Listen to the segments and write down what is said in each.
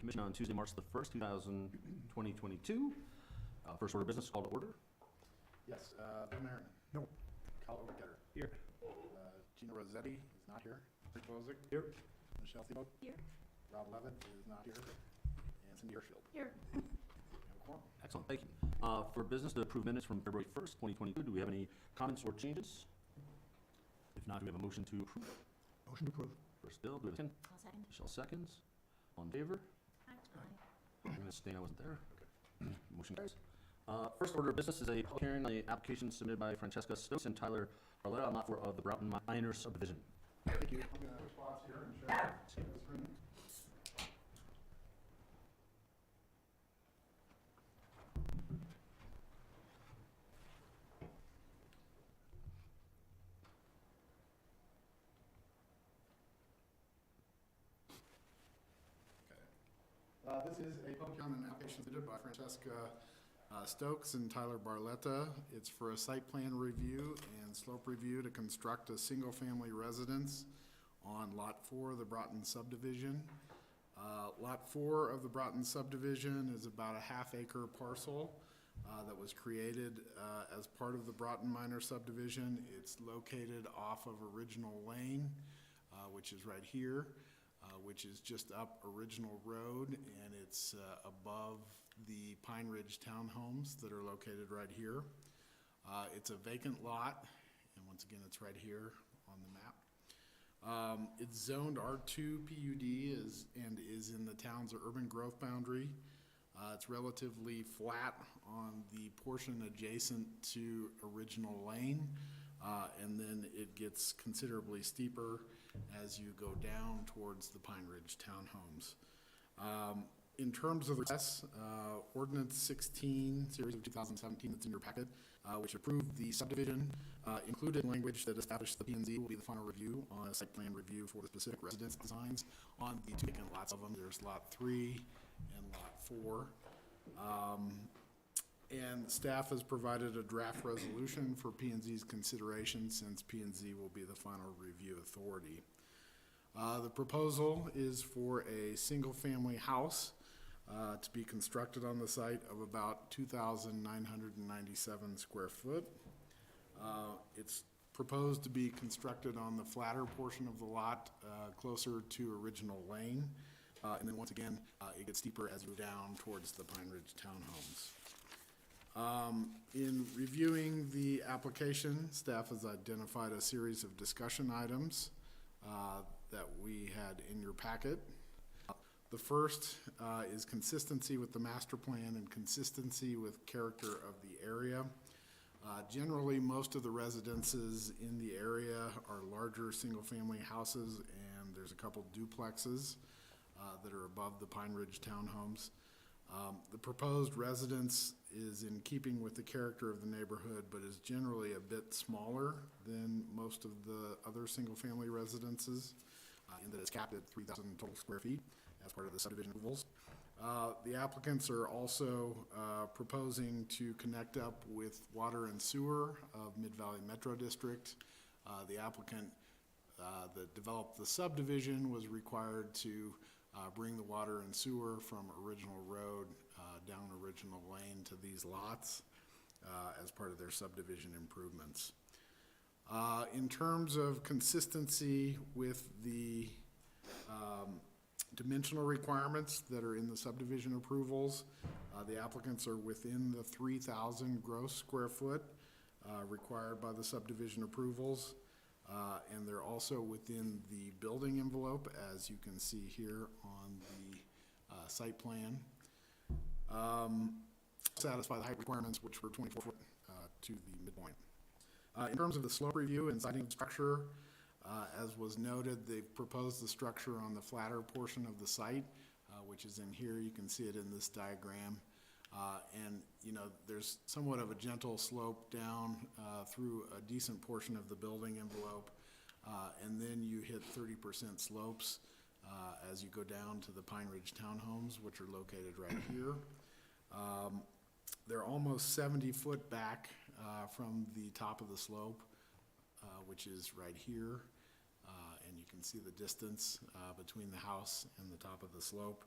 Commission on Tuesday, March the 1st, 2022. First order of business, call to order. Yes, Bill Merriman. No. Kyle Overgetter. Here. Gina Rossetti is not here. Rick Bozick. Here. Michelle Thibault. Here. Rob Levitt is not here. And Cindy Hirschfield. Here. We have a quorum. Excellent, thank you. For business to approve minutes from February 1st, 2022, do we have any comments or changes? If not, do we have a motion to approve? Motion to approve. First Bill, do we have a second? I'll second. Michelle seconds. All in favor? Aye. I'm going to stay, I wasn't there. Okay. Motion carries. First order of business is a public hearing on the application submitted by Francesca Stokes and Tyler Barletta on lot 4 of the Broughton Minor subdivision. Thank you. I'm going to switch spots here and share the screen. This is a public hearing on an application submitted by Francesca Stokes and Tyler Barletta. It's for a site plan review and slope review to construct a single-family residence on Lot 4 of the Broughton subdivision. Lot 4 of the Broughton subdivision is about a half-acre parcel that was created as part of the Broughton Minor subdivision. It's located off of Original Lane, which is right here. Which is just up Original Road, and it's above the Pine Ridge townhomes that are located right here. It's a vacant lot, and once again, it's right here on the map. It's zoned R2 PUD and is in the town's urban growth boundary. It's relatively flat on the portion adjacent to Original Lane, and then it gets considerably steeper as you go down towards the Pine Ridge townhomes. In terms of the requests, Ordinance 16, Series of 2017, that's in your packet, which approved the subdivision, included language that established the P&Z will be the final review on a site plan review for the specific residence designs on the two vacant lots of them. There's Lot 3 and Lot 4. And staff has provided a draft resolution for P&Z's consideration since P&Z will be the final review authority. The proposal is for a single-family house to be constructed on the site of about 2,997 square foot. It's proposed to be constructed on the flatter portion of the lot closer to Original Lane. And then once again, it gets steeper as you go down towards the Pine Ridge townhomes. In reviewing the application, staff has identified a series of discussion items that we had in your packet. The first is consistency with the master plan and consistency with character of the area. Generally, most of the residences in the area are larger single-family houses, and there's a couple duplexes that are above the Pine Ridge townhomes. The proposed residence is in keeping with the character of the neighborhood, but is generally a bit smaller than most of the other single-family residences, in that it's capped at 3,000 total square feet as part of the subdivision rules. The applicants are also proposing to connect up with water and sewer of Mid-Valley Metro District. The applicant that developed the subdivision was required to bring the water and sewer from Original Road down Original Lane to these lots as part of their subdivision improvements. In terms of consistency with the dimensional requirements that are in the subdivision approvals, the applicants are within the 3,000 gross square foot required by the subdivision approvals. And they're also within the building envelope, as you can see here on the site plan. Satisfy the height requirements, which were 24 foot to the midpoint. In terms of the slope review and siding structure, as was noted, they've proposed the structure on the flatter portion of the site, which is in here. You can see it in this diagram. And you know, there's somewhat of a gentle slope down through a decent portion of the building envelope, and then you hit 30% slopes as you go down to the Pine Ridge townhomes, which are located right here. They're almost 70 foot back from the top of the slope, which is right here, and you can see the distance between the house and the top of the slope.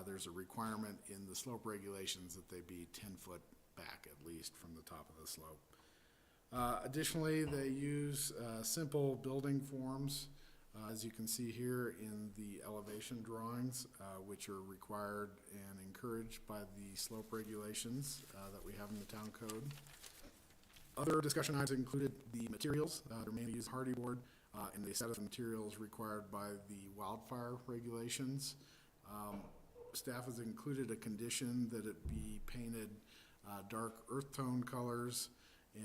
there's a requirement in the slope regulations that they be 10 foot back at least from the top of the slope. Additionally, they use simple building forms, as you can see here in the elevation drawings, which are required and encouraged by the slope regulations that we have in the town code. Other discussion items included the materials. They're mainly used hardy board, and they set up the materials required by the wildfire regulations. Staff has included a condition that it be painted dark earth tone colors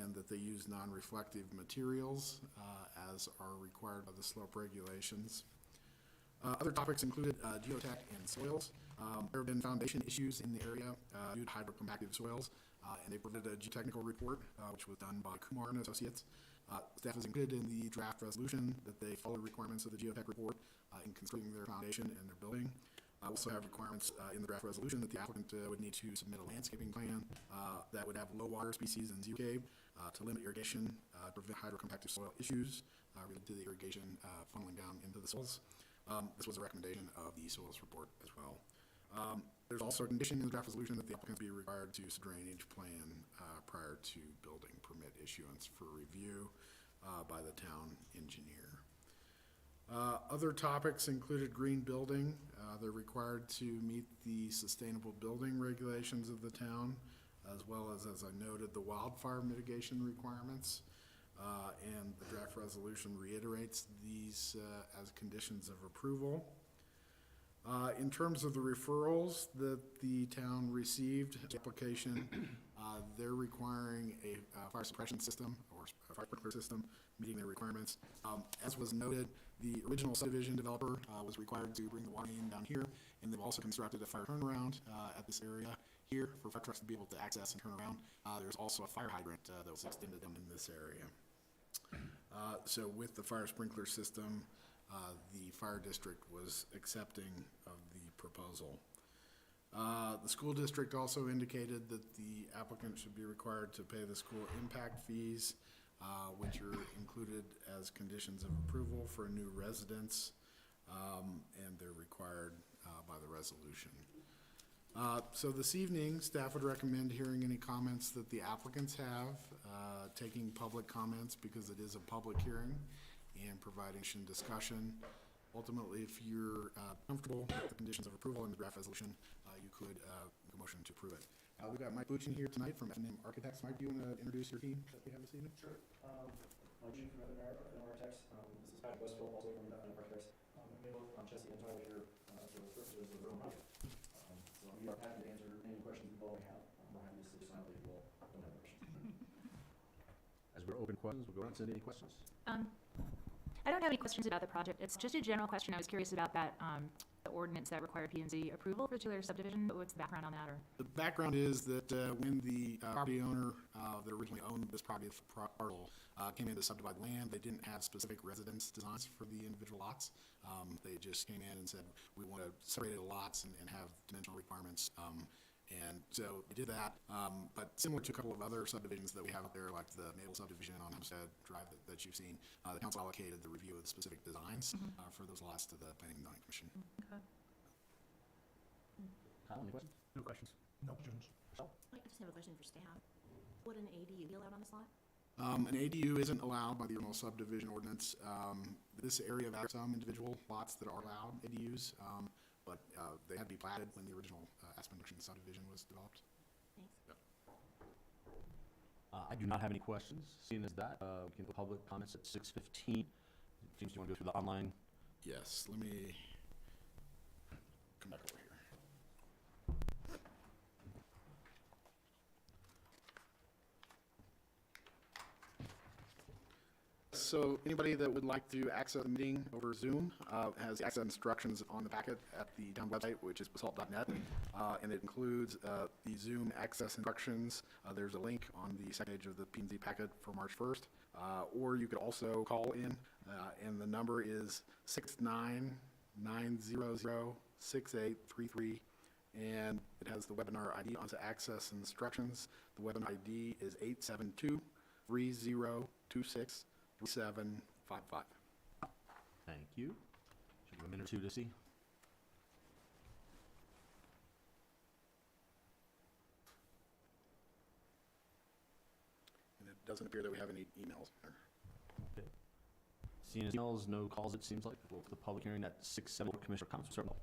and that they use non-reflective materials as are required by the slope regulations. Other topics included geotech and soils. There have been foundation issues in the area due to hydrocompactive soils, and they provided a geotechnical report, which was done by Kumar and Associates. Staff has included in the draft resolution that they follow requirements of the geotech report in constructing their foundation and their building. I also have requirements in the draft resolution that the applicant would need to submit a landscaping plan that would have low water species and zero cave to limit irrigation, prevent hydrocompactive soil issues related to the irrigation funneling down into the soils. This was a recommendation of the soils report as well. There's also a condition in the draft resolution that the applicant be required to submit a drainage plan prior to building permit issuance for review by the town engineer. Other topics included green building. They're required to meet the sustainable building regulations of the town, as well as I noted, the wildfire mitigation requirements. And the draft resolution reiterates these as conditions of approval. In terms of the referrals that the town received, application, they're requiring a fire suppression system or a fire sprinkler system meeting their requirements. As was noted, the original subdivision developer was required to bring the water main down here, and they've also constructed a fire turnaround at this area here for fire trucks to be able to access and turn around. There's also a fire hydrant that was extended down in this area. So with the fire sprinkler system, the fire district was accepting of the proposal. The school district also indicated that the applicant should be required to pay the school impact fees, which are included as conditions of approval for a new residence, and they're required by the resolution. So this evening, staff would recommend hearing any comments that the applicants have, taking public comments because it is a public hearing, and providing discussion. Ultimately, if you're comfortable with the conditions of approval in the draft resolution, you could make a motion to approve it. We've got Mike Buchin here tonight from F&M Architects. Mike, do you want to introduce your team that we have this evening? Sure. Mike Buchin from F&M Architects. This is Pat Westfield, also from F&M Architects. Jesse and Tyler here for the purposes of the room. So we are happy to answer any questions you all may have. We're happy to sit silently if you all don't have questions. As we're open questions, we'll go around and send any questions. I don't have any questions about the project. It's just a general question. I was curious about that the ordinance that required P&Z approval for particular subdivision. What's the background on that? Or The background is that when the property owner that originally owned this property parcel came in to subdivide land, they didn't have specific residence designs for the individual lots. They just came in and said, we want to separate the lots and have dimensional requirements. And so they did that, but similar to a couple of other subdivisions that we have out there, like the Maple subdivision on Hempstead Drive that you've seen, the council allocated the review of the specific designs for those lots to the Planning and Zoning Commission. okay. Kyle, any questions? No questions. No questions. I just have a question for staff. Would an ADU be allowed on this lot? An ADU isn't allowed by the original subdivision ordinance. This area has some individual lots that are allowed ADUs, but they had to be platted when the original Aspen Junction subdivision was developed. Thanks. Yep. I do not have any questions. Seeing as that, we can go public comments at 6:15. James, do you want to go through the online? Yes, let me come back over here. So anybody that would like to access the meeting over Zoom has access instructions on the packet at the town website, which is basalt.net, and it includes the Zoom access instructions. There's a link on the second page of the P&Z packet for March 1st, or you could also call in, and the number is 699006833, and it has the webinar ID on the access instructions. The webinar ID is 872-3026. 755. Thank you. Should we give a minute or two to see? doesn't appear that we have any emails. Okay. Seeing as emails, no calls, it seems like. We'll open the public hearing at 6:07. Commissioner comments. Start. Okay,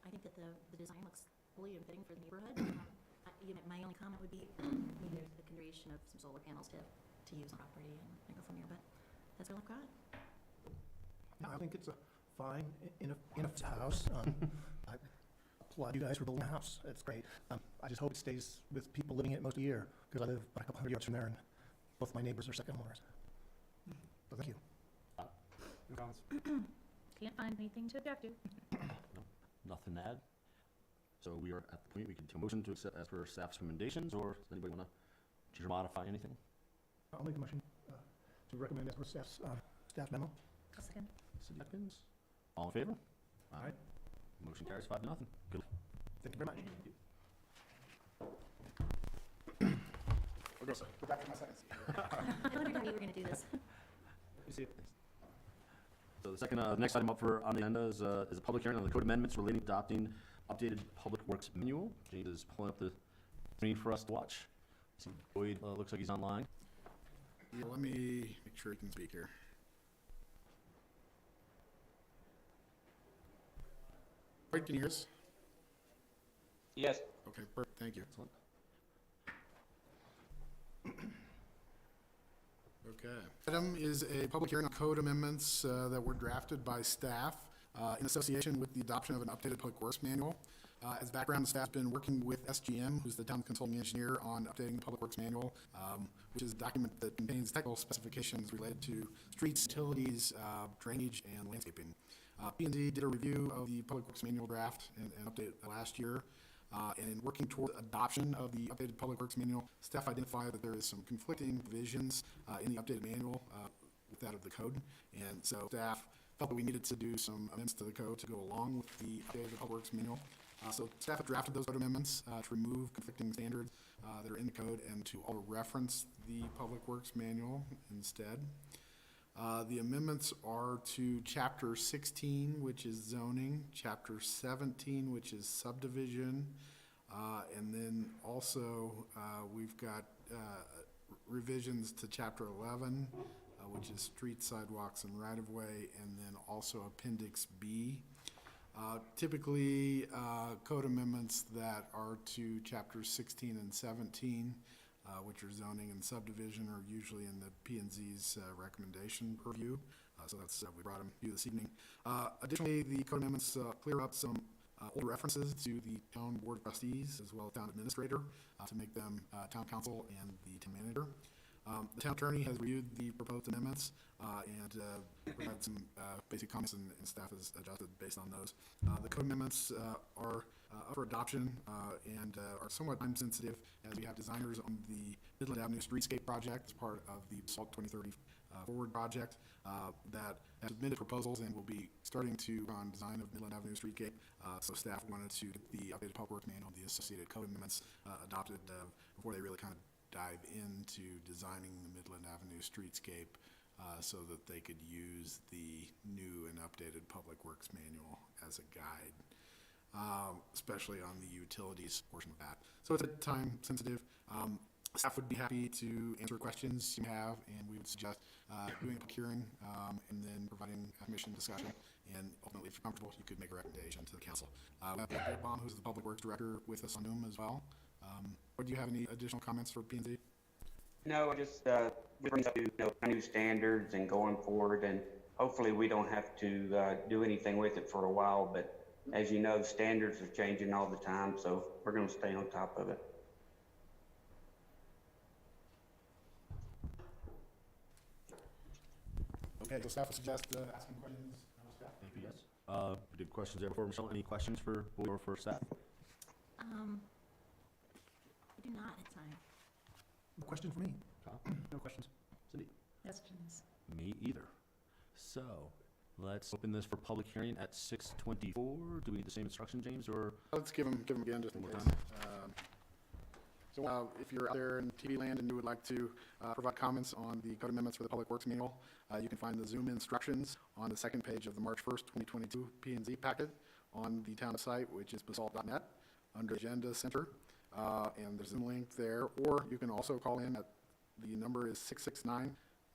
I think that the design looks fully and fitting for the neighborhood. My only comment would be, maybe there's the consideration of some solar panels to use on property and go from here, but that's all I've got. I think it's a fine, enough house. I applaud you guys for building a house. It's great. I just hope it stays with people living in it most of the year, because I live about a couple hundred yards from there, and both my neighbors are second homeowners. So thank you. Can't find anything to object to. Nothing to add. So we are at the point we can take a motion to accept as per staff's recommendations, or does anybody want to change or modify anything? I'll make a motion to recommend as per staff's staff memo. A second. City Atkins? All in favor? Aye. Motion carries 5-0. Good. Thank you very much. Go back to my seconds. I wondered how you were gonna do this. So the second, next item up for on the agenda is a public hearing on the code amendments relating to adopting updated public works manual. James is pulling up the screen for us to watch. See Boyd looks like he's online. Yeah, let me make sure he can speak here. Boyd, can you hear us? Yes. Okay, perfect, thank you. Excellent. Okay. Item is a public hearing on code amendments that were drafted by staff in association with the adoption of an updated public works manual. As background, the staff's been working with SGM, who's the town consulting engineer, on updating the public works manual, which is a document that contains technical specifications related to streets, utilities, drainage, and landscaping. P&Z did a review of the public works manual draft and update last year. And in working toward adoption of the updated public works manual, staff identified that there is some conflicting provisions in the updated manual with that of the code. And so staff felt that we needed to do some amendments to the code to go along with the updated public works manual. So staff have drafted those code amendments to remove conflicting standards that are in the code and to all reference the public works manual instead. The amendments are to Chapter 16, which is zoning, Chapter 17, which is subdivision, and then also we've got revisions to Chapter 11, which is street, sidewalks, and right-of-way, and then also Appendix B. Typically, code amendments that are to Chapters 16 and 17, which are zoning and subdivision, are usually in the P&Z's recommendation purview. So that's we brought them to you this evening. Additionally, the code amendments clear up some old references to the town board of trustees as well as town administrator to make them town council and the town manager. The town attorney has reviewed the proposed amendments and provided some basic comments, and staff has adjusted based on those. The code amendments are up for adoption and are somewhat time sensitive, as we have designers on the Midland Avenue Streetscape project as part of the Basalt 2030 Forward project that have submitted proposals and will be starting to run design of Midland Avenue Streetscape. So staff wanted to get the updated public works manual, the associated code amendments adopted before they really kind of dive into designing the Midland Avenue streetscape so that they could use the new and updated Public Works Manual as a guide, especially on the utilities portion of that. So it's a time sensitive. Staff would be happy to answer questions you have, and we would suggest doing a public hearing and then providing a commission discussion. And ultimately, if you're comfortable, you could make a recommendation to the council. We have Greg Baum, who's the Public Works Director, with us on Zoom as well. Or do you have any additional comments for P&Z? No, just brings up new standards and going forward, and hopefully we don't have to do anything with it for a while. But as you know, standards are changing all the time, so we're going to stay on top of it. Okay, so staff would suggest asking questions. Staff? Thank you, yes. We did questions there before. Michelle, any questions for Boyd or for staff? I do not at time. Question for me? No questions. Cindy? Questions? Me either. So, let's open this for public hearing at 6:24. Do we need the same instruction, James, or? Let's give them again just in One more case. So if you're out there in TV land and you would like to provide comments on the code amendments for the Public Works Manual, you can find the Zoom instructions on the second page of the March 1st, 2022 P&Z packet on the town site, which is basalt.net, under Agenda Center. and there's a link there, or you can also call in at, the number is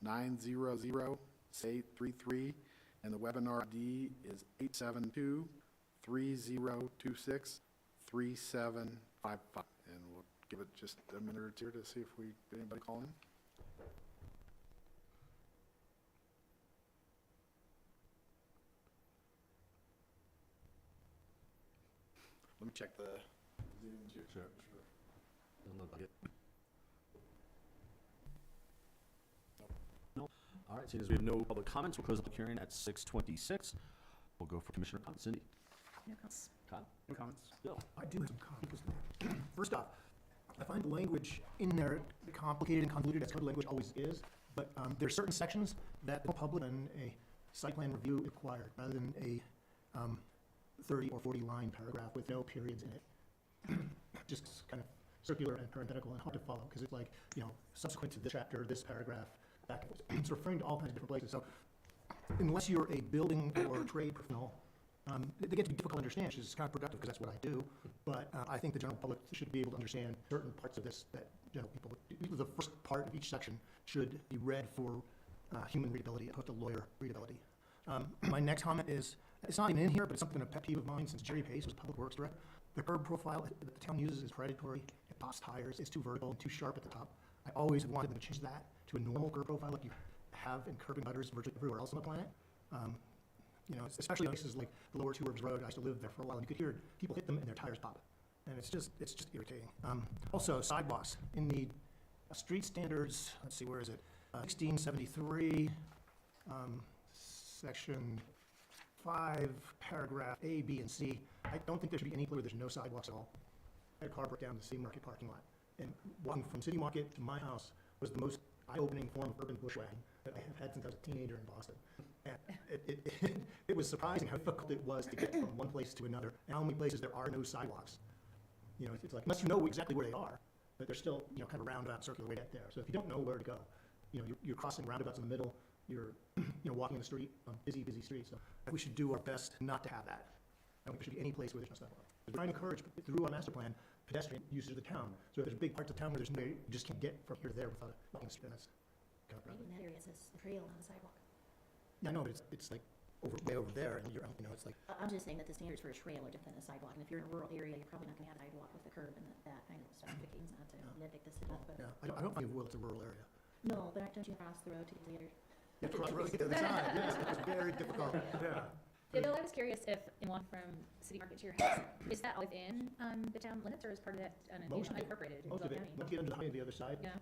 669-900-6833, and the webinar ID is 872-3026-3755. And we'll give it just a minute or two to see if we get anybody call in. Let me check the Zoom too. Sure. Doesn't look like it. No. All right, seeing as we have no public comments, we'll close the public hearing at 6:26. We'll go for Commissioner comments. Cindy? No comments. Kyle? No comments. Bill? I do have some comments. First off, I find the language in there complicated and convoluted, as code language always is, but there are certain sections that the public and a site plan review required, rather than a 30 or 40 line paragraph with no periods in it. Just kind of circular and parenthetical and hard to follow, because it's like, subsequent to this chapter, this paragraph, back and forth. It's referring to all kinds of different places. So unless you're a building or trade professional, they get to be difficult to understand, which is kind of productive because that's what I do. But I think the general public should be able to understand certain parts of this that general people, the first part of each section should be read for human readability opposed to lawyer readability. My next comment is, it's not even in here, but it's something a pet peeve of mine since Jerry Pace was Public Works Director. The curb profile that the town uses is predatory. It pops tires. It's too vertical and too sharp at the top. I always have wanted them to change that to a normal curb profile like you have in curb and gutters virtually everywhere else on the planet. Especially places like the lower Two Rivers Road. I used to live there for a while, and you could hear people hit them and their tires pop. And it's just irritating. Also, sidewalks. In the street standards, let's see, where is it? 1673, section 5, paragraph A, B, and C. I don't think there should be any place where there's no sidewalks at all. I had a car broke down in the City Market parking lot, and walking from City Market to my house was the most eye-opening form of urban bushwhacking that I have had since I was a teenager in Boston. And it was surprising how difficult it was to get from one place to another, and how many places there are no sidewalks. It's like, unless you know exactly where they are, but they're still, kind of roundabout, circular way to get there. So if you don't know where to go, you're crossing roundabouts in the middle, you're, walking the street on busy streets. So we should do our best not to have that. I don't think there should be any place where there's no sidewalk. We're trying to encourage, through our master plan, pedestrian usage of the town. So if there's big parts of town where there's no, you just can't get from here to there without walking the street, and that's kind of Maybe in that area it says trail on the sidewalk. Yeah, I know, but it's like way over there, and it's like, I'm just saying that the standards for a trail are different than a sidewalk, and if you're in a rural area, you're probably not gonna have a sidewalk with a curb and that kind of specifications, not to nitpick this to death, but. yeah, I don't think it's a rural area. No, but don't you cross the road to get to the other? You have to cross the road to get to the other side, yes, it was very difficult, yeah. Yeah, Bill, I was curious if in one from City Market to your house, is that within the town limits, or is part of that Most of it. unincorporated? Most of it, County? once you get under the highway on the other side, Yeah,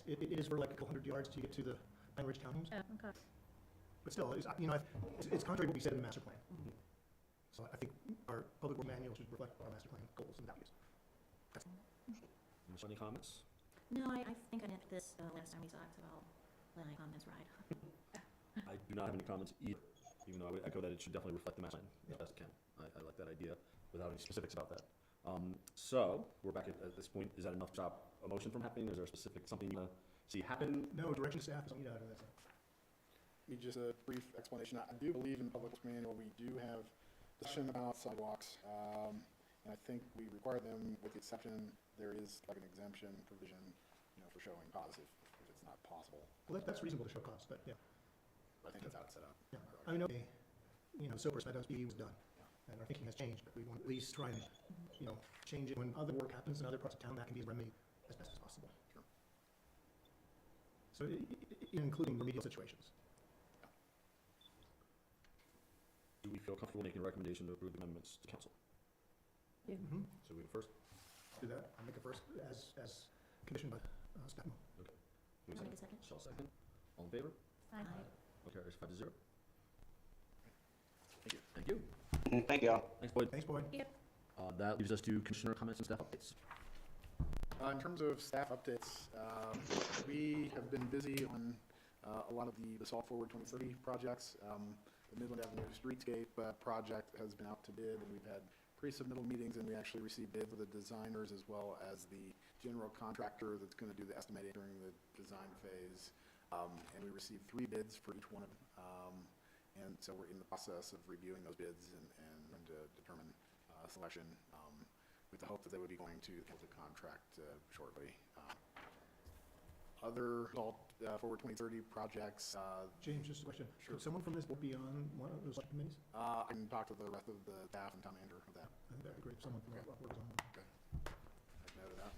it is for like a couple hundred yards to get to the Pine Ridge townhomes. Oh, okay. But still, it's contrary to what we said in the master plan. So I think our public work manual should reflect our master plan goals and values. Any comments? No, I think I meant this last time we talked about letting comments ride. I do not have any comments either, even though I would echo that it should definitely reflect the master plan as best it can. I like that idea without any specifics about that. So we're back at this point. Is that enough to stop a motion from happening? Is there a specific something you want to see happen? No, direction staff is on out of this. Just a brief explanation. I do believe in the Public Works Manual, we do have discussion about sidewalks, and I think we require them, with the exception, there is like an exemption provision, for showing cause if it's not possible. Well, that's reasonable to show cause, but yeah. I think that's how it's set up. Yeah. I mean, okay, Soapers Meadows BE was done, and our thinking has changed, but we want to at least try and, change it when other work happens in other parts of town, that can be remedied as best as possible. Sure. So, including remedial situations. Do we feel comfortable making a recommendation to approve the amendments to council? Yeah. So we go first? Do that, I'll make it first as commissioned by staff. Okay. I'll make a second. Shall second. All in favor? Aye. Okay, carries 5-0. Thank you. Thank you. Thank y'all. Thanks, Boyd. Thanks, Boyd. Yep. That leaves us to commissioner comments and staff updates. In terms of staff updates, we have been busy on a lot of the Basalt Forward 2030 projects. The Midland Avenue Streetscape project has been out to bid, and we've had pre-submittal meetings, and we actually received bids with the designers as well as the general contractor that's going to do the estimating during the design phase. And we received 3 bids for each one of them. And so we're in the process of reviewing those bids and to determine selection. We with the hope that they would be going to the contract shortly. Other Basalt Forward 2030 projects, James, just a question. Sure. Could someone from this board be on one of those committees? I can talk to the rest of the staff and town manager of that. I think that'd be great if someone from our board is on one. Okay. I've noted that.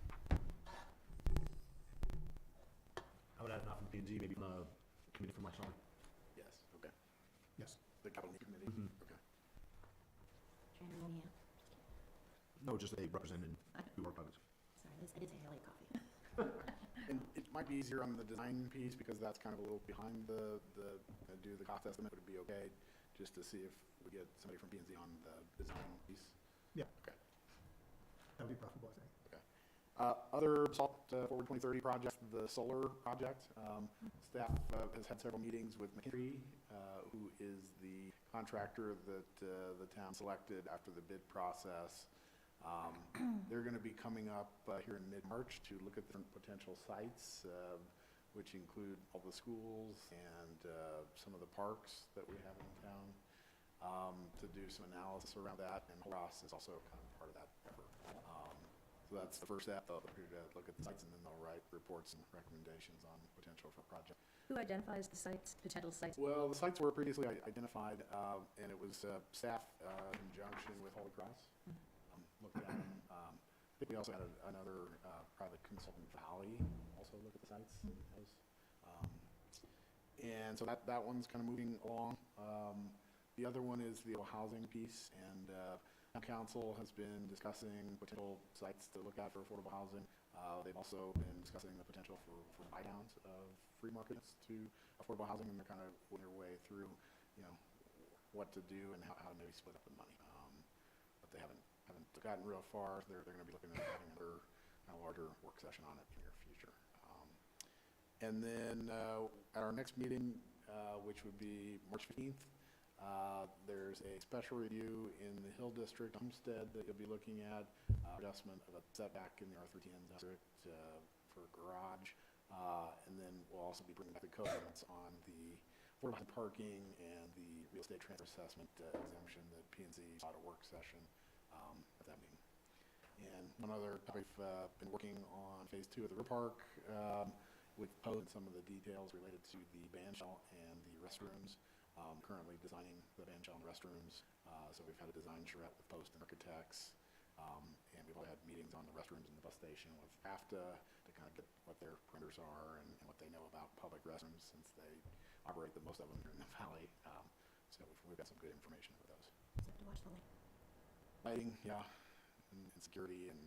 I would add not from P and Z, maybe from a committee from myself. Yes, okay. Yes. The capital need committee, okay. Trying to rule me out. No, just they represent and do our projects. Sorry, I did say I like coffee. And it might be easier on the design piece because that's kind of a little behind do the cost estimate. Would it be okay just to see if we get somebody from P and Z on the design piece? Yeah. Okay. That would be preferable, I think. Okay. Other Basalt Forward 2030 project, the solar project. Staff has had several meetings with McKinsey, who is the contractor that the town selected after the bid process. They're going to be coming up here in mid-March to look at different potential sites, which include all the schools and some of the parks that we have in town, to do some analysis around that. And Ross is also kind of part of that effort. So that's the first step. They'll look at the sites, and then they'll write reports and recommendations on potential for project. Who identifies the sites, potential sites? Well, the sites were previously identified, and it was staff in conjunction with Holy Cross. Looked at them. I think we also had another private consultant, Valley, also look at the sites. And so that one's kind of moving along. The other one is the housing piece, and town council has been discussing potential sites to look at for affordable housing. They've also been discussing the potential for buy-downs of free markets to affordable housing, and they're kind of working their way through, what to do and how to maybe split up the money. But they haven't gotten real far. They're going to be looking at having another kind of larger work session on it in the near future. And then at our next meeting, which would be March 15th, there's a special review in the Hill District Homestead that you'll be looking at, adjustment of a setback in the R310 district for garage. And then we'll also be bringing back the code amendments on the affordable housing parking and the real estate transfer assessment exemption that P&Z sought a work session at that meeting. And one other topic, we've been working on phase 2 of the river park with Post and some of the details related to the band shell and the restrooms. Currently designing the band shell and restrooms. So we've had a design charrette with Post and architects. And we've all had meetings on the restrooms in the bus station with AFTA to kind of get what their parameters are and what they know about public restrooms, since they operate most of them here in the valley. So we've got some good information with those. So I have to watch the light. Lighting, yeah, and security, and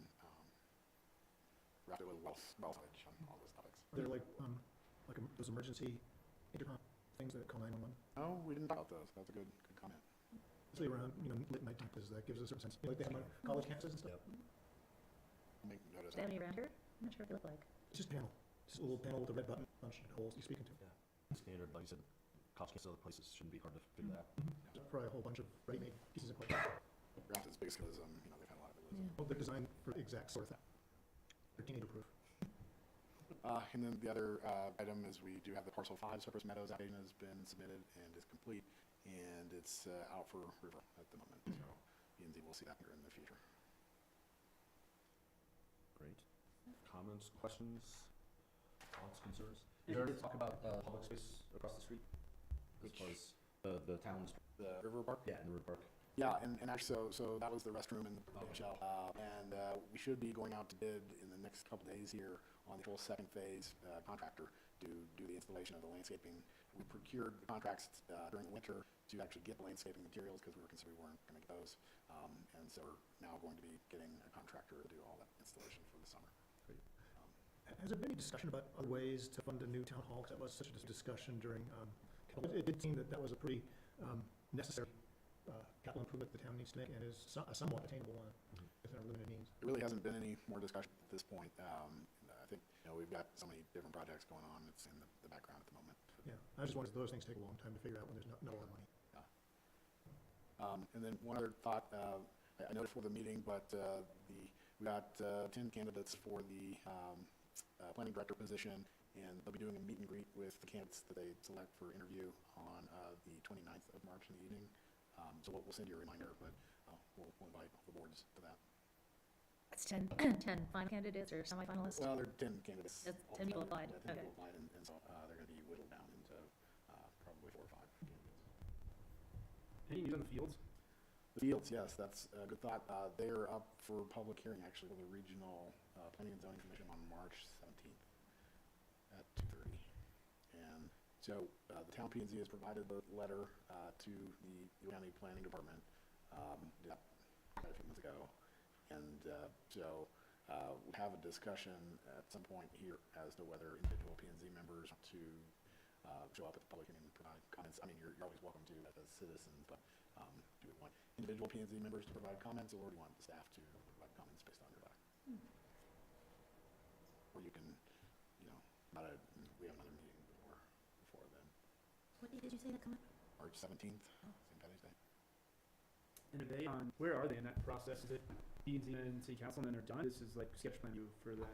wrapped it with well coverage on all those topics. Are there like those emergency intercom things that call 911? No, we didn't talk about those. That's a good comment. Especially around, late night time, because that gives us a certain sense. Like they have on college campuses and stuff. I'll make note of Do they have that. any around here? I'm not sure what they look like. It's just a panel. Just a little panel with a red button, bunch of holes you're speaking to. Standard, like you said, cost against other places shouldn't be hard to figure that out. There's probably a whole bunch of ready-made pieces of equipment. Wrapped is biggest because they've had a lot of it. Well, they're designed for the exact sort of thing. They're teenager-proof. And then the other item is we do have the parcel 5 Cypress Meadows application has been submitted and is complete, and it's out for river at the moment. So P&Z will see that here in the future. Great. Comments, questions, thoughts, concerns? You already talk about public space across the street? As far as the town's, The river park? yeah, in the river park. Yeah, and actually, so that was the restroom and the band shell. And we should be going out to bid in the next couple days here on the full second phase contractor to do the installation of the landscaping. We procured the contracts during the winter to actually get the landscaping materials because we were concerned we weren't going to get those. And so we're now going to be getting a contractor to do all that installation for the summer. Has there been any discussion about other ways to fund a new town hall? Because that was such a discussion during, it did seem that that was a pretty necessary capital improvement the town needs to make, and is a somewhat attainable one within our limited means. There really hasn't been any more discussion at this point. I think we've got so many different projects going on. It's in the background at the moment. Yeah, I just wondered if those things take a long time to figure out when there's no other money. And then one other thought, I noted for the meeting, but we got 10 candidates for the planning director position, and they'll be doing a meet and greet with the candidates that they select for interview on the 29th of March in the evening. So we'll send you a reminder, but we'll invite all the boards to that. It's 10, 10 final candidates or semifinalists? Well, there are 10 candidates. That's 10 people altogether. applied, Yeah, 10 okay. people applied, and so they're going to be whittled down into probably 4 or 5 candidates. Any news on the fields? The fields, yes, that's a good thought. They're up for public hearing, actually, with the Regional Planning and Zoning Commission on March 17th at 2:30. And so the town P&Z has provided the letter to the county planning department did that quite a few months ago. And so we have a discussion at some point here as to whether individual P&Z members want to show up at the public hearing and provide comments. I mean, you're always welcome to as citizens, but do we want individual P&Z members to provide comments, or do you want the staff to provide comments based on your back? Or you can, we have another meeting before then, What day did you say that come up? March 17th, St. Patty's Day. And are they on, where are they in that process? Is it P&Z and City Council and then they're done? This is like sketch plan review for them.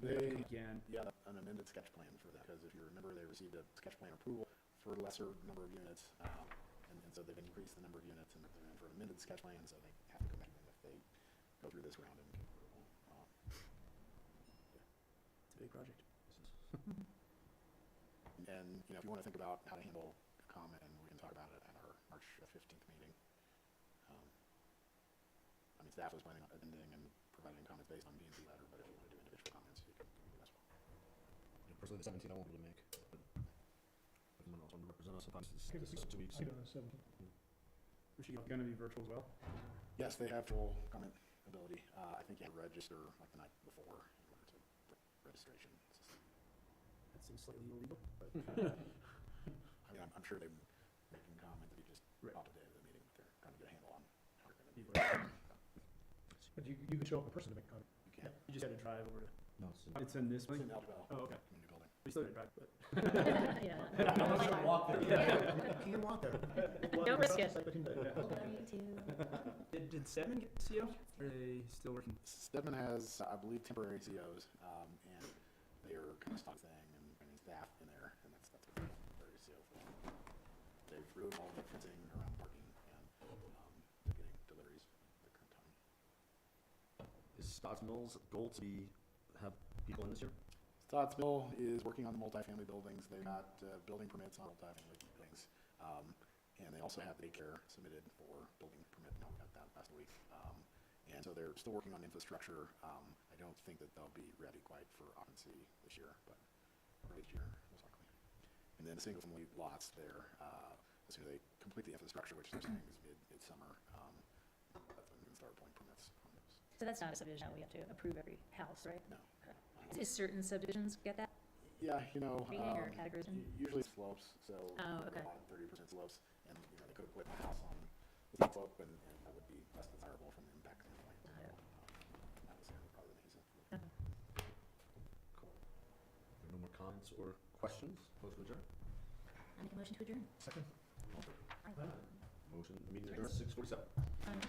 They, Again. yeah, an amended sketch plan for that, because if you remember, they received a sketch plan approval for a lesser number of units, and so they've increased the number of units, and they're in for an amended sketch plan, so they have to come back if they go through this round and get approval. It's a big project. And, if you want to think about how to handle a comment, and we can talk about it at our March 15th meeting. Staff was planning on attending and providing comments based on B&Z letter, but if you want to do individual comments, you can do that as well. Personally, the 17th I won't be able to make, but if someone else wanted to represent us, sometimes it's 2 weeks. Is she going to be virtual as well? Yes, they have full comment ability. I think you have to register like the night before in order to registration system. That seems slightly illegal, but I'm sure they can comment if you just Right. opt a day of the meeting, but they're trying to get a handle on how you're going to be be. virtual. But you can show up in person to make a comment. You can. You just had to drive over to. No, It's in this It's one. in Algebel Oh, okay. Community Building. We still didn't drive, but. Yeah. walk there. You can walk there. Don't risk it. Did Stedman get the CO? Or are they still working? Stedman has, I believe, temporary COs, and they are kind of stock thing and bringing staff in there, and that's what they're temporary CO for. They've removed all the fencing around parking, and they're getting deliveries at the current time. Is Stotts Mills' goal to have people in this year? Stotts Mill is working on the multifamily buildings. They've got building permits on multifamily buildings. And they also have daycare submitted for building permit. No, we got that last week. And so they're still working on infrastructure. I don't think that they'll be ready quite for occupancy this year, but early this year, most likely. And then the single-family lots there, as soon as they complete the infrastructure, which they're saying is midsummer, that's when we can start pulling permits on those. So that's not a subdivision that we have to approve every house, right? No. Is certain subdivisions get that? Yeah, Rating or categorization? usually slopes, so. Oh, okay. 30% slopes, and, they could have put a house on the steep slope, and that would be less desirable from the impact standpoint. That was probably the reason. Cool. If there are no more comments or questions, motion adjourned. I make a motion to adjourn. Second. Motion, meeting adjourned at 6:47.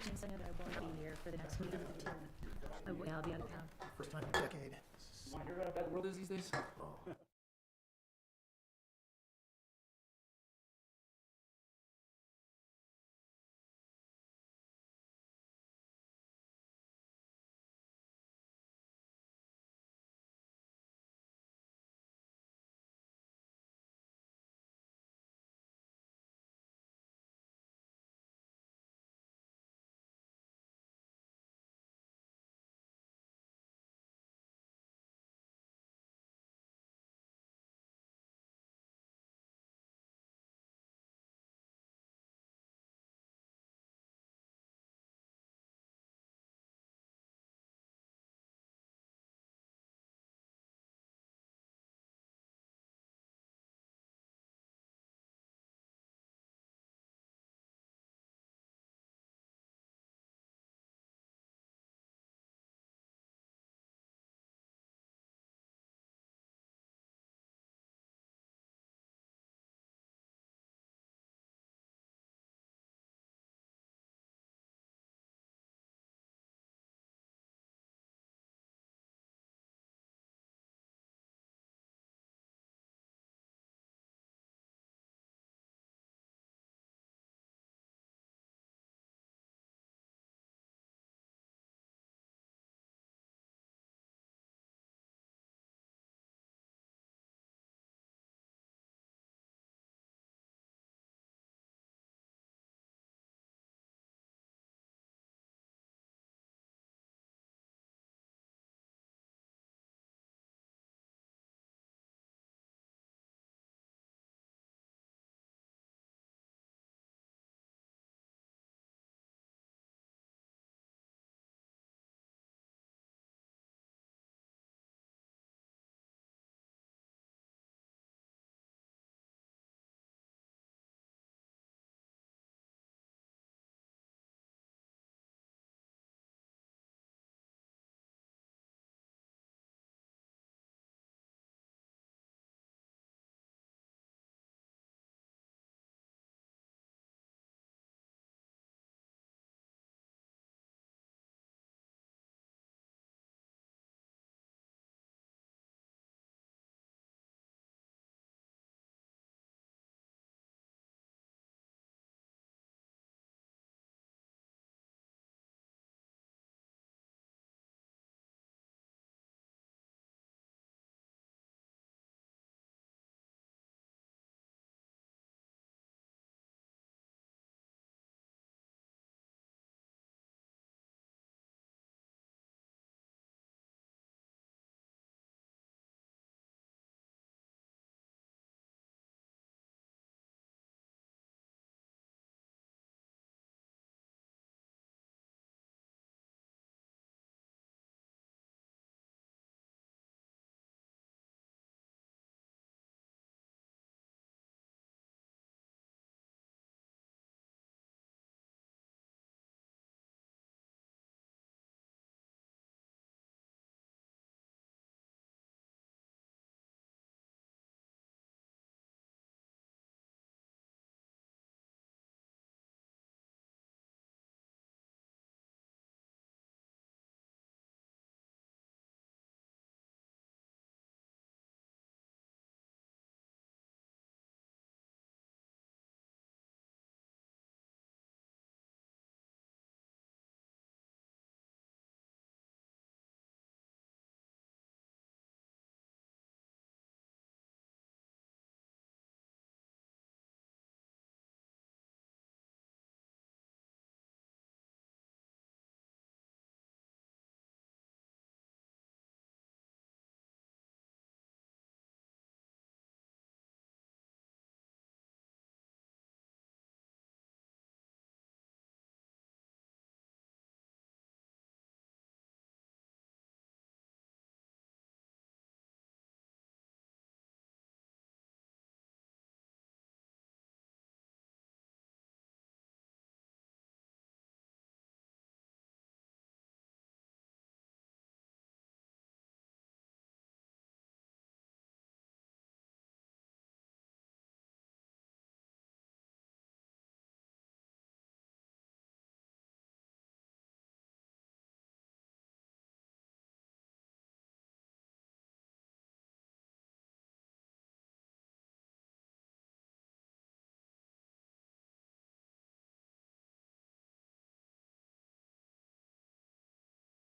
James, I know that I won't be here for the next meeting. I'll be out of town. First time in a decade. Want to hear about how bad the world is these days?